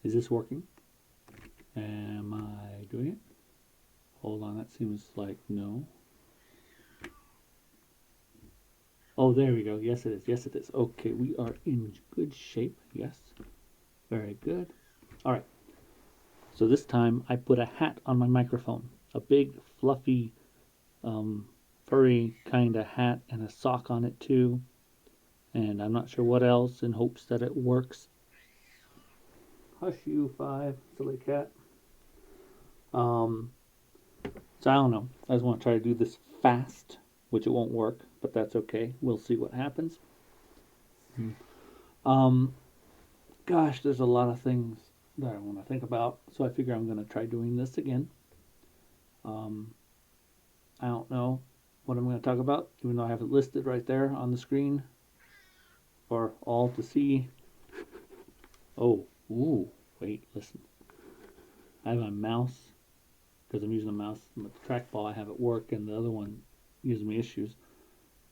Is this working? Am I doing it? Hold on, that seems like no. Oh, there we go. Yes, it is. Yes, it is. Okay, we are in good shape. Yes. Very good. All right. So this time I put a hat on my microphone. A big, fluffy, furry kind of hat and a sock on it too. And I'm not sure what else in hopes that it works. Hush you, Five, silly cat. So I don't know. I just want to try to do this fast, which it won't work, but that's okay. We'll see what happens. Um, Gosh, there's a lot of things that I want to think about, so I figure I'm going to try doing this again. I don't know what I'm going to talk about, even though I have it listed right there on the screen for all to see. Oh, ooh, wait, listen. I have a mouse, because I'm using a mouse, the trackball I have at work, and the other one gives me issues.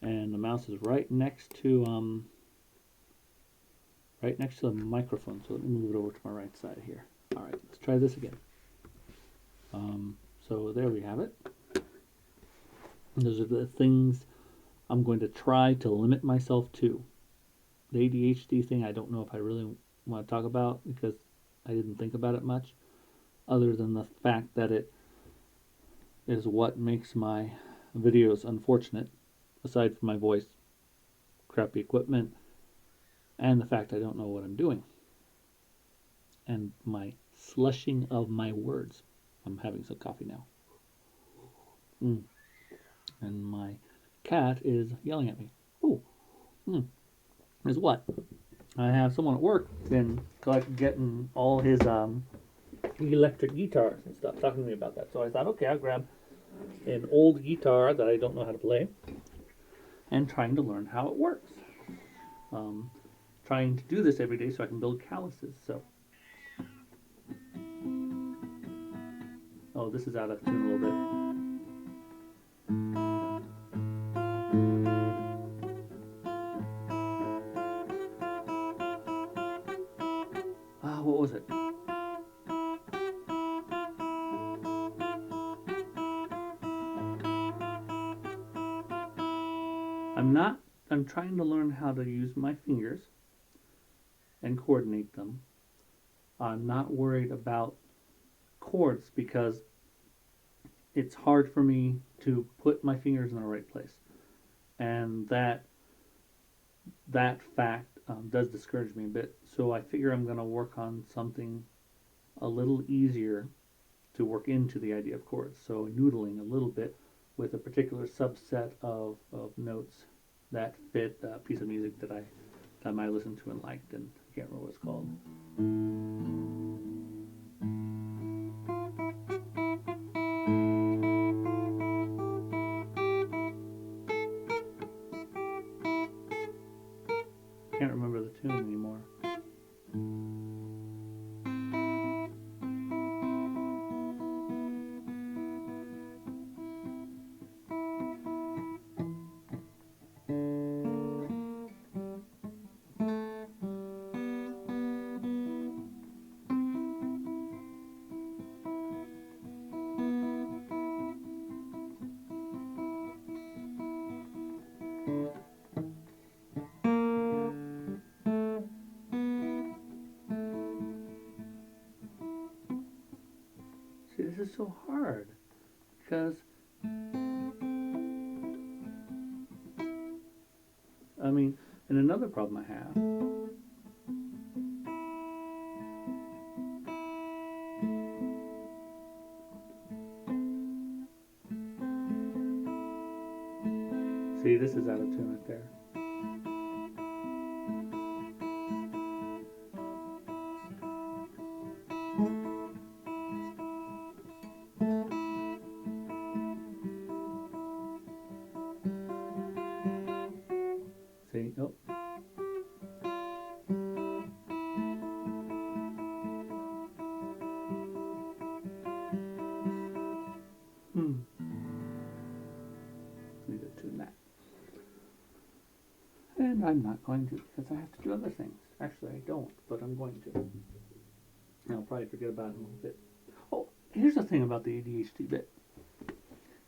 And the mouse is right next to the microphone. So let me move it over to my right side here. All right, let's try this again. So there we have it. And those are the things I'm going to try to limit myself to. The ADHD thing, I don't know if I really want to talk about because I didn't think about it much, other than the fact that it is what makes my videos unfortunate, aside from my voice, crappy equipment, and the fact I don't know what I'm doing. And my slushing of my words. I'm having some coffee now. And my cat is yelling at me. Oh, is what? I have someone at work been getting all his electric guitars and stuff, talking to me about that. So I thought, okay, I'll grab an old guitar that I don't know how to play and trying to learn how it works. Trying to do this every day so I can build calluses. So, oh, this is out of tune a little bit. What was it? I'm trying to learn how to use my fingers and coordinate them. I'm not worried about chords because it's hard for me to put my fingers in the right place. And that fact does discourage me a bit. So I figure I'm going to work on something a little easier to work into the idea of chords. So noodling a little bit with a particular subset of notes that fit a piece of music that I might listen to and liked, and I can't remember what it's called. Can't remember the tune anymore. See, this is so hard because I mean, and another problem I have see, this is out of tune right there. See, oh. Need to tune that. And I'm not going to because I have to do other things. Actually, I don't, but I'm going to. probably forget about it in a little bit. Oh, here's the thing about the ADHD bit,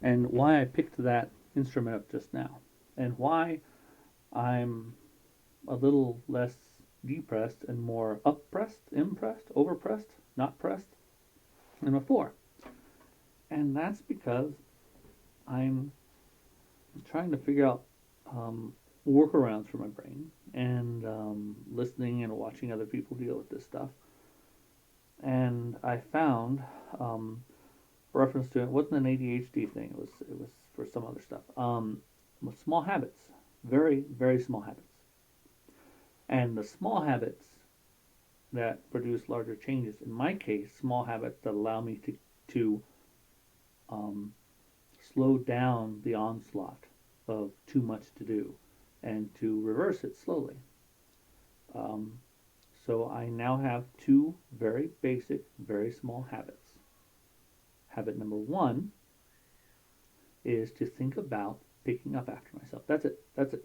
and why I picked that instrument up just now, and why I'm a little less depressed and more uppressed, impressed, overpressed, not pressed than before. And that's because I'm trying to figure out workarounds for my brain and listening and watching other people deal with this stuff. And I found reference to it wasn't an ADHD thing. It was for some other stuff. Small habits, very very small habits, and the small habits that produce larger changes. In my case, small habits that allow me to um, slow down the onslaught of too much to do and to reverse it slowly. Um, so I now have two very basic, very small habits. Habit number one is to think about picking up after myself. That's it. That's it.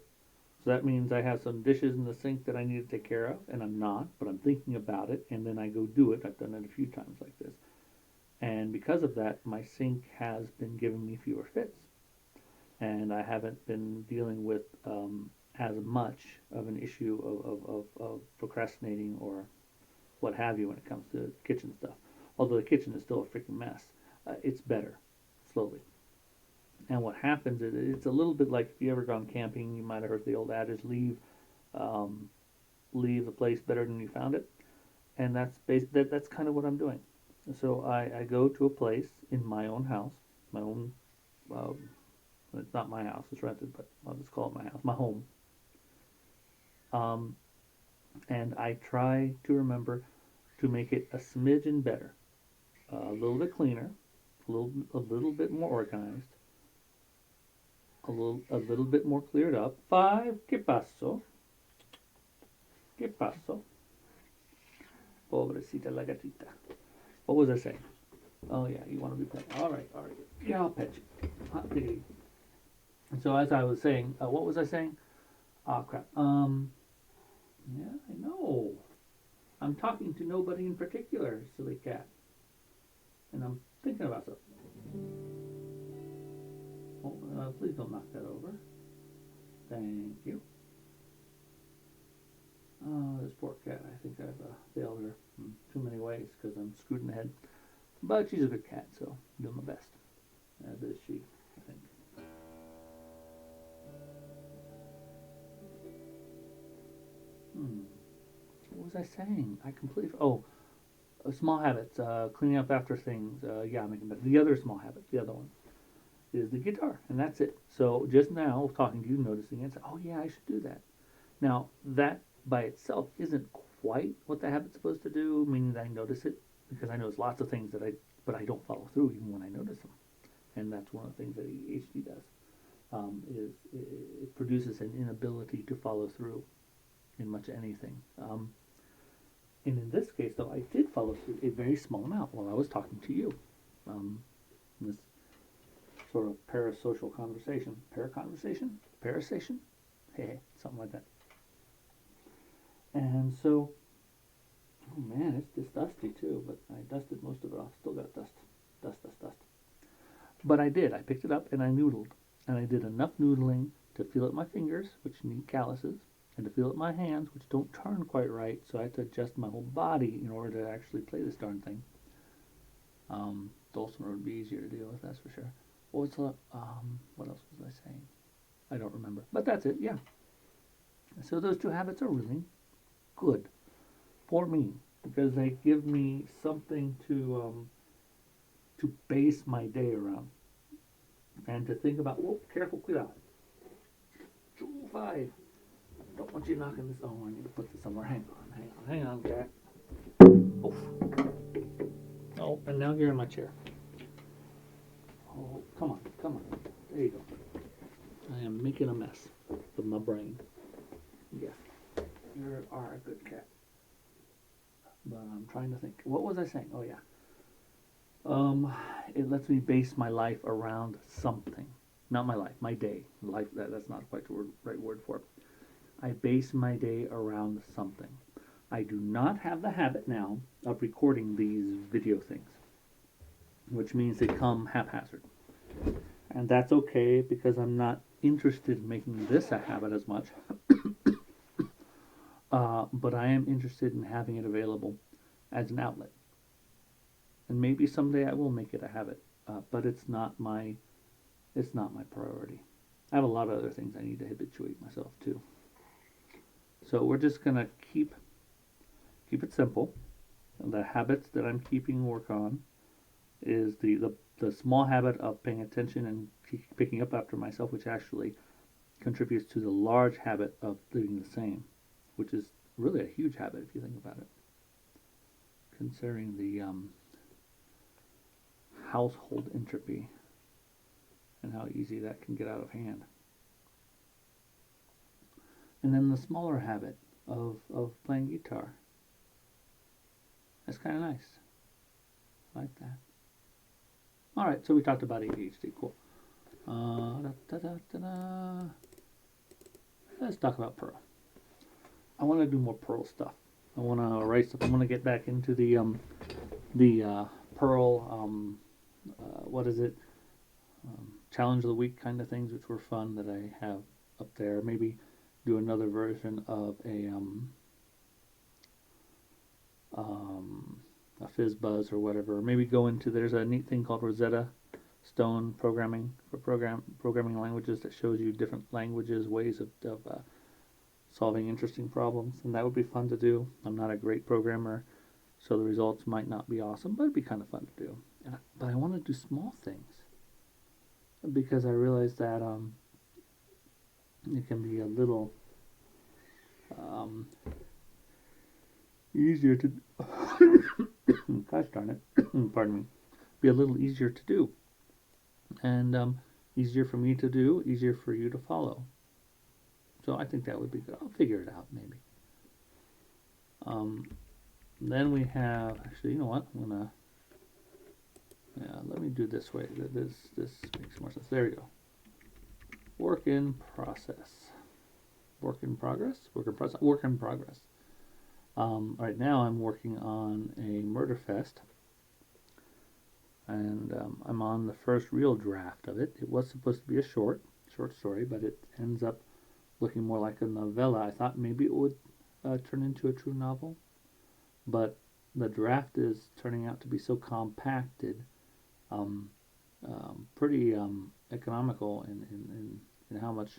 So that means I have some dishes in the sink that I need to take care of, and I'm not, but I'm thinking about it, and then I go do it. I've done it a few times like this. And because of that, my sink has been giving me fewer fits. And I haven't been dealing with as much of an issue of procrastinating or what have you when it comes to kitchen stuff. Although the kitchen is still a freaking mess, it's better, slowly. And what happens is it's a little bit like if you ever gone camping, you might have heard the old adage, leave the place better than you found it. And that's kind of what I'm doing. So I go to a place in my own house, my own, it's not my house, it's rented, but I'll just call it my house, my home. Um, and I try to remember to make it a smidgen better, a little bit cleaner, a little bit more organized, a little bit more cleared up. Five, ¿qué pasó? ¿Qué pasó? Pobrecita la gatita. What was I saying? Oh yeah, you want to be pet. All right, all right. Yeah, I'll pet you. Hot diggity. And so as I was saying, what was I saying? Oh crap. Yeah, I know. I'm talking to nobody in particular, silly cat. And I'm thinking about something. Oh, please don't knock that over. Thank you. Oh, this poor cat. I think I've failed her in too many ways because I'm screwed in the head. But she's a good cat, so I'm doing my best. As is she, I think. What was I saying? I completely. Oh, small habits. Cleaning up after things. Yeah, making better. The other small habit, the other one, is the guitar, and that's it. So just now, talking to you, noticing it, oh yeah, I should do that. Now that by itself isn't quite what the habit's supposed to do, meaning that I notice it because I notice lots of things but I don't follow through even when I notice them, and that's one of the things that ADHD does. Is it produces an inability to follow through in much anything. And in this case, though, I did follow through a very small amount while I was talking to you. This sort of parasocial conversation. Paraconversation? Parasation? Hey, something like that. And so, oh man, it's just dusty too, but I dusted most of it off. Still got dust. Dust. But I did. I picked it up and I noodled. And I did enough noodling to feel it my fingers, which need calluses, and to feel it my hands, which don't turn quite right, so I had to adjust my whole body in order to actually play this darn thing. Dulcimer would be easier to deal with, that's for sure. What else was I saying? I don't remember. But that's it, yeah. So those two habits are really good for me because they give me something to base my day around and to think about. Whoa, careful, cuidado. 5. Don't want you knocking this. Oh, I need to put this somewhere. Hang on, cat. Oof. Oh, and now you're in my chair. Oh, come on. There you go. I am making a mess with my brain. Yes, you are a good cat. But I'm trying to think. What was I saying? Oh yeah. It lets me base my life around something. Not my life, my day. Life. That's not quite the right word for it. I base my day around something. I do not have the habit now of recording these video things, which means they come haphazard. And that's okay because I'm not interested in making this a habit as much. But I am interested in having it available as an outlet. And maybe someday I will make it a habit, but it's not my priority. I have a lot of other things I need to habituate myself to. So we're just gonna keep it simple. The habits that I'm keeping work on is the small habit of paying attention and picking up after myself, which actually contributes to the large habit of doing the same, which is really a huge habit if you think about it, considering the household entropy and how easy that can get out of hand. And then the smaller habit of playing guitar. That's kind of nice. I like that. All right, so we talked about ADHD. Cool. Let's talk about Perl. I want to do more Perl stuff. I want to write stuff. I want to get back into the Perl. What is it? Challenge of the week kind of things, which were fun that I have up there. Maybe do another version of a fizz buzz or whatever. Maybe go into there's a neat thing called Rosetta Stone programming for programming languages that shows you different languages, ways of solving interesting problems, and that would be fun to do. I'm not a great programmer, so the results might not be awesome, but it'd be kind of fun to do. But I want to do small things because I realize that it can be a little easier to gosh darn it pardon me, be a little easier to do, and easier for me to do, easier for you to follow. So I think that would be good. I'll figure it out maybe. Then we have, actually, you know what, I'm gonna, let me do this way. This makes more sense. There we go. Work in process. Work in progress? Work in process. Work in progress. Right now I'm working on a murderfest, and I'm on the first real draft of it. It was supposed to be a short story, but it ends up looking more like a novella. I thought maybe it would turn into a true novel, but the draft is turning out to be so compacted, pretty economical in how much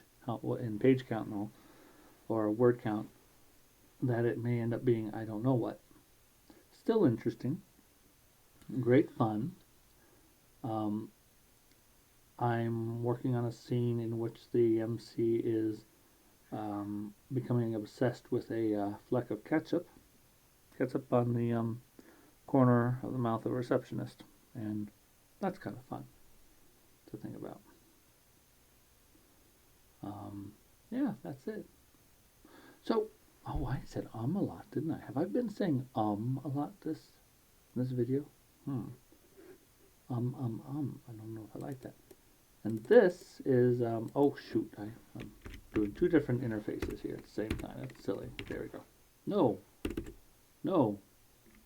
in page count and all, or word count, that it may end up being I don't know what. Still interesting, great fun. I'm working on a scene in which the MC is becoming obsessed with a fleck of ketchup on the corner of the mouth of a receptionist, and that's kind of fun to think about. Yeah, that's it. So, I said a lot, didn't I? Have I been saying a lot this video? I don't know if I like that. And this is, oh shoot, I'm doing two different interfaces here at the same time. That's silly. There we go. No,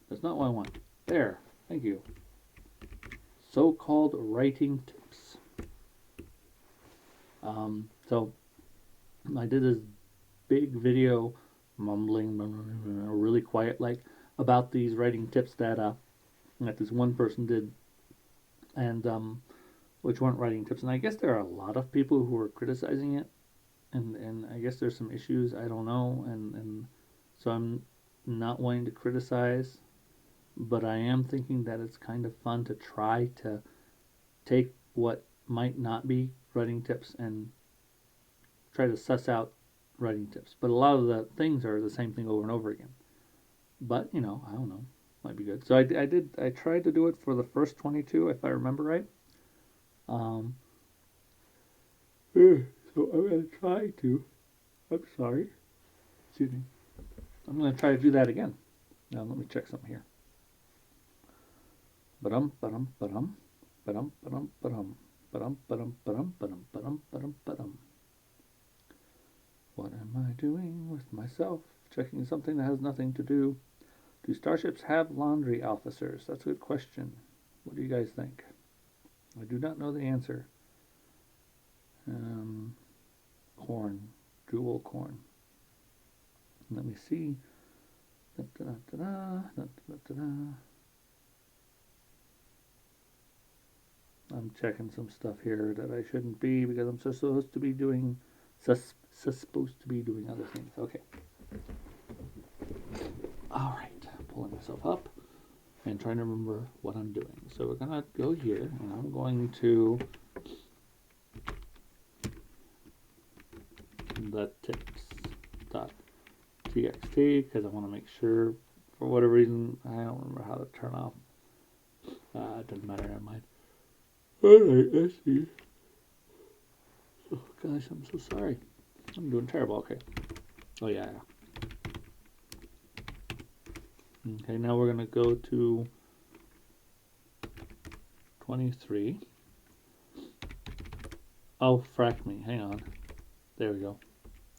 that's not what I want. There, thank you. So-called writing tips. So I did this big video, mumbling, really quiet, like, about these writing tips that this one person did, and which weren't writing tips. And I guess there are a lot of people who are criticizing it, and I guess there's some issues, I don't know, and so I'm not wanting to criticize, but I am thinking that it's kind of fun to try to take what might not be writing tips and try to suss out writing tips. But a lot of the things are the same thing over and over again. But, I don't know. Might be good. So I tried to do it for the first 22, if I remember right. So I'm going to try to, I'm sorry. Excuse me. I'm going to try to do that again. Now let me check something here. Ba-dum, ba-dum, ba-dum, ba-dum, ba-dum, ba-dum, ba-dum, ba-dum, ba-dum, ba-dum, ba-dum, ba-dum, ba-dum. What am I doing with myself? Checking something that has nothing to do. Do starships have laundry officers? That's a good question. What do you guys think? I do not know the answer. Corn. Jewel corn. Let me see. I'm checking some stuff here that I shouldn't be because I'm supposed to be doing supposed to be doing other things. Okay. All right. Pulling myself up and trying to remember what I'm doing. So we're gonna go here, and I'm going to the tips.txt because I want to make sure, for whatever reason, I don't remember how to turn off. It doesn't matter. Never mind. All right, I see. Oh gosh, I'm so sorry. I'm doing terrible. Okay. Oh yeah. Okay, now we're gonna go to 23. Oh, frack me. Hang on. There we go.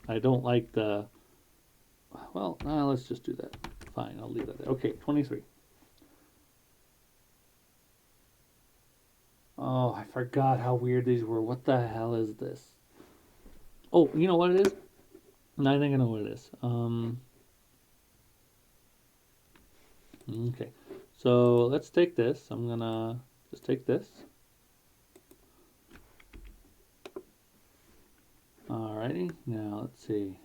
I don't like the... Well, let's just do that. Fine, I'll leave that there. Okay, 23. Oh, I forgot how weird these were. What the hell is this? Oh, you know what it is? I think I know what it is. Okay. So let's take this. I'm gonna just take this. Alrighty. Now let's see.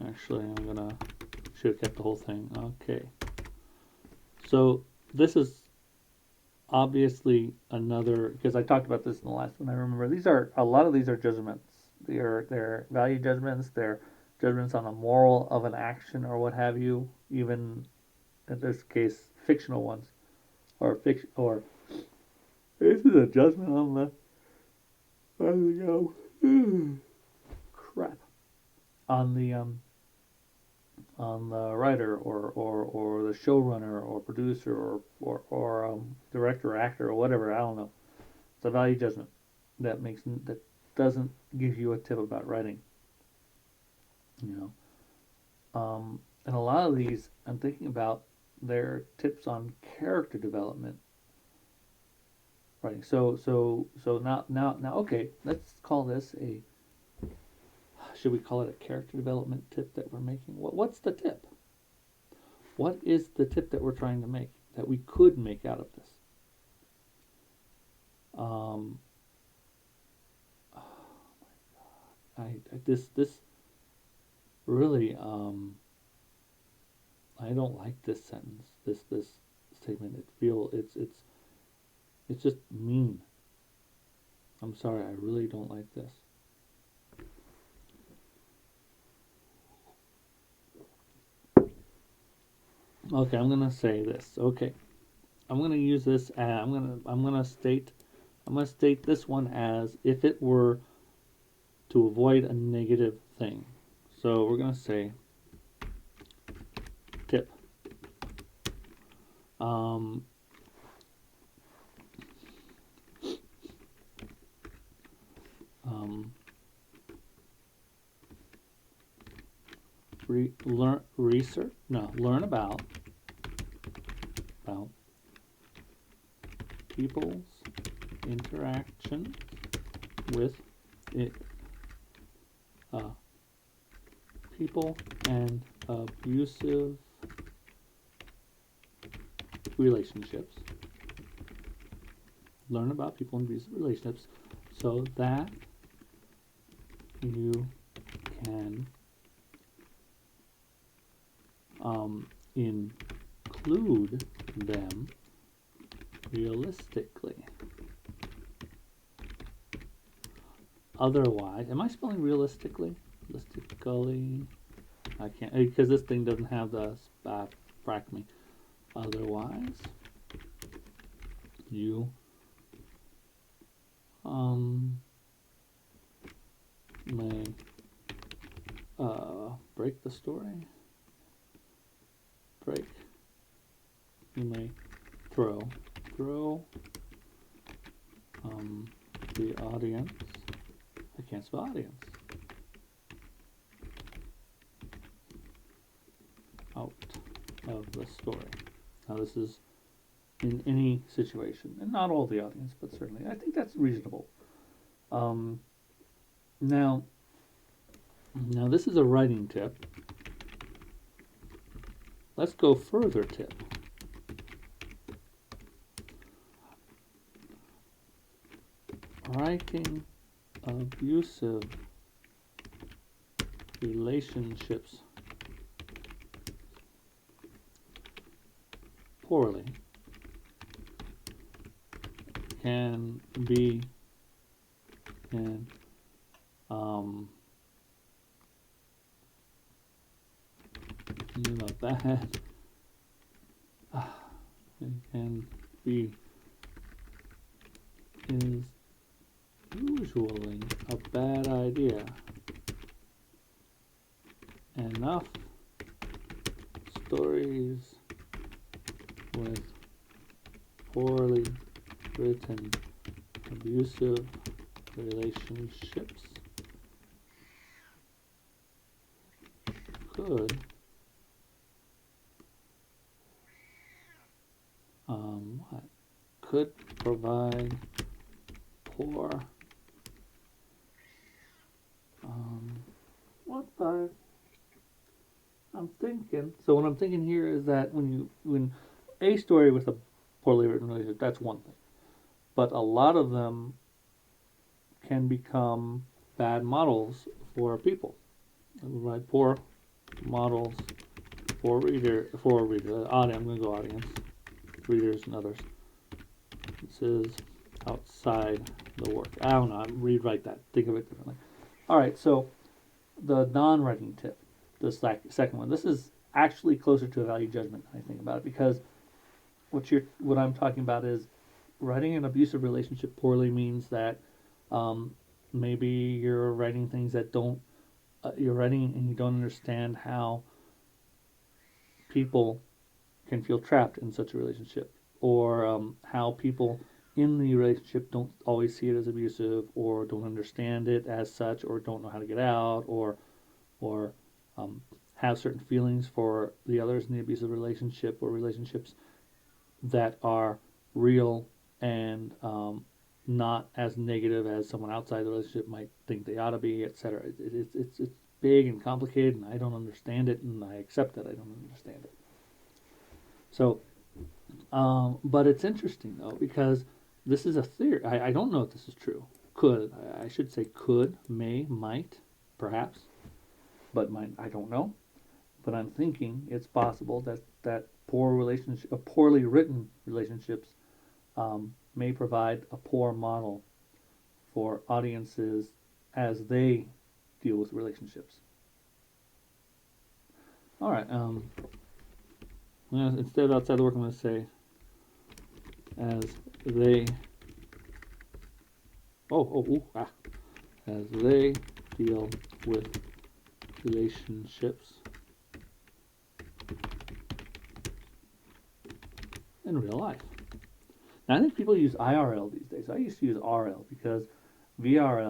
Actually, I'm gonna should have kept the whole thing. Okay. So this is obviously another, because I talked about this in the last one. I remember a lot of these are judgments. They're value judgments. They're judgments on the moral of an action or what have you. Even in this case, fictional ones, or this is a judgment on the crap on the writer or the showrunner or producer or director or actor or whatever. I don't know. It's a value judgment that doesn't give you a tip about writing. You know, and a lot of these I'm thinking about their tips on character development. Right. So now okay. Let's call this a. Should we call it a character development tip that we're making? What's the tip? What is the tip that we're trying to make that we could make out of this? Oh my God. This really I don't like this sentence. This statement. It's just mean. I'm sorry. I really don't like this. Okay, I'm gonna say this. Okay, I'm gonna use this. I'm gonna state this one as if it were to avoid a negative thing. So we're gonna say tip. Learn about people's interaction with it, people and abusive relationships. Learn about people and abusive relationships so that you can include them realistically. Otherwise, am I spelling realistically? Realistically, I can't, because this thing doesn't have the frack me. Otherwise, you may break the story. You may throw the audience. I can't spell audience. out of the story. Now, this is in any situation, and not all the audience, but certainly. I think that's reasonable. Um, now, this is a writing tip. Let's go further tip. Writing abusive relationships poorly can be bad. It can be is usually a bad idea. Enough stories with poorly written abusive relationships could could provide poor I'm thinking. So what I'm thinking here is that when a story with a poorly written relationship, that's one thing. But a lot of them can become bad models for people. Right? Poor models for audience. I'm going to go audience, readers, and others. This is outside the work. I don't know. Rewrite that. Think of it differently. All right. So the non-writing tip, the second one. This is actually closer to a value judgment. I think about it because what I'm talking about is writing an abusive relationship poorly means that maybe you're writing things that don't. You're writing and you don't understand how people can feel trapped in such a relationship, or how people in the relationship don't always see it as abusive, or don't understand it as such, or don't know how to get out, or have certain feelings for the others in the abusive relationship or relationships that are real and not as negative as someone outside the relationship might think they ought to be, etc. It's big and complicated, and I don't understand it, and I accept that I don't understand it. So, but it's interesting though because this is a theory. I don't know if this is true. I should say could, may, might, perhaps, but I don't know. But I'm thinking it's possible that poorly written relationships may provide a poor model for audiences as they deal with relationships. All right. Instead of outside the work, I'm going to say as they. As they deal with relationships in real life. Now, I think people use IRL these days. I used to use RL because VR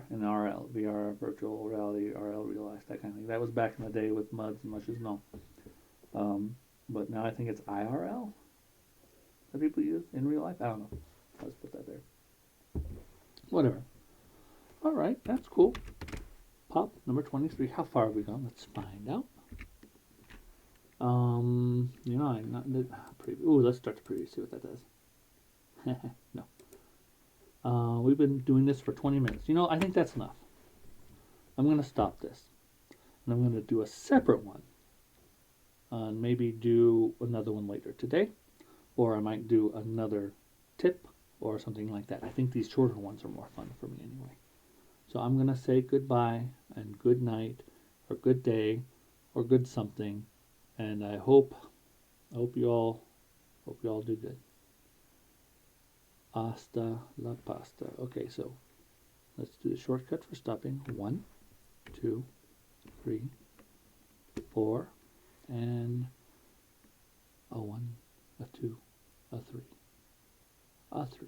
and RL. VR, virtual reality, RL, real life, that kind of thing. That was back in the day with MUDs and mushes and all. But now I think it's IRL that people use in real life. I don't know. I'll just put that there. Whatever. All right, that's cool. Pop number 23. How far have we gone? Let's find out. I'm not preview. Ooh, let's start the preview. See what that does. No. We've been doing this for 20 minutes. I think that's enough. I'm going to stop this, and I'm going to do a separate one, and maybe do another one later today, or I might do another tip or something like that. I think these shorter ones are more fun for me anyway. So I'm going to say goodbye and good night or good day or good something, and I hope you all do good. Hasta la pasta. Okay, so let's do the shortcut for stopping. 1, 2, 3, 4, and a 1, a 2, a 3, a 3.